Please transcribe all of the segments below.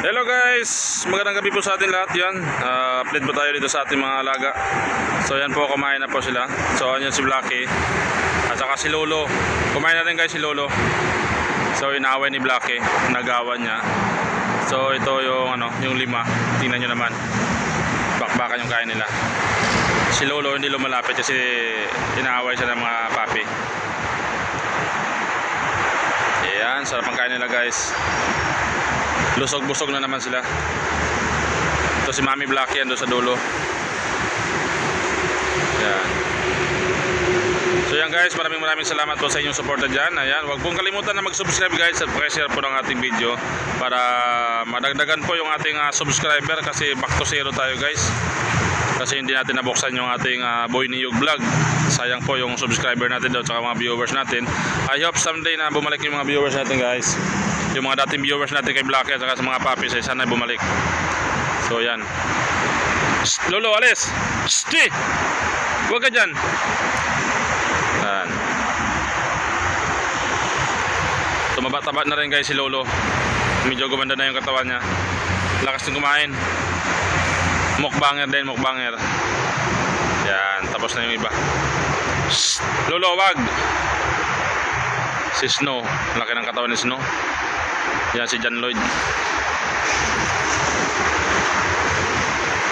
Hello guys, magandang gabi po sa atin lahat yan. Update po tayo dito sa ating mga alaga. So yan po, kumain na po sila. So yan si Blackie at saka si Lolo. Kumain na rin guys si Lolo. So inaaway ni Blackie, nagawan niya. So ito yung yung lima. Tingnan nyo naman, bakbakan yung kain nila. Si Lolo hindi lumalapit kasi inaaway siya ng mga papi. Ayan, sarap ang kain nila guys. Lusog-busog na naman sila. Ito si Mami Blackie ando sa dulo. Ayan. So yan guys, maraming salamat po sa inyong suporta dyan. Ayan, huwag pong kalimutan na mag-subscribe guys at pakishare po ng ating video para madagdagan po yung ating subscriber kasi back to zero tayo guys. Kasi hindi natin nabuksan yung ating Boy Niyog vlog. Sayang po yung subscriber natin daw at mga viewers natin. I hope someday na bumalik yung mga viewers natin guys. Yung mga dating viewers natin kay Blackie at saka sa mga papis ay sana bumalik. So yan. Shh, Lolo, alis! Shh! Huwag ka dyan! Yan. Tumaba-taba na rin guys si Lolo. Medyo gumanda na yung katawan niya. Lakas din kumain. Mukbanger din, mukbanger. Yan, tapos na yung iba. Shh! Lolo, wag! Si Snow, laki ng katawan ni Snow. Yan si John Lloyd.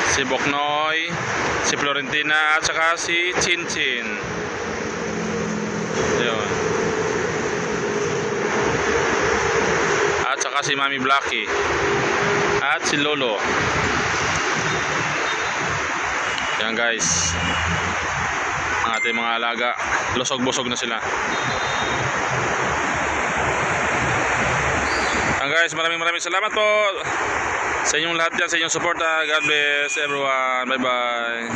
Si Boknoy, si Florentina at saka si Chin Chin. Ayun. At saka si Mami Blackie. At si Lolo. Yan guys. Ang ating mga alaga, lusog-busog na sila. Guys, maraming salamat po sa inyong lahat dyan, sa inyong support. God bless everyone. Bye bye.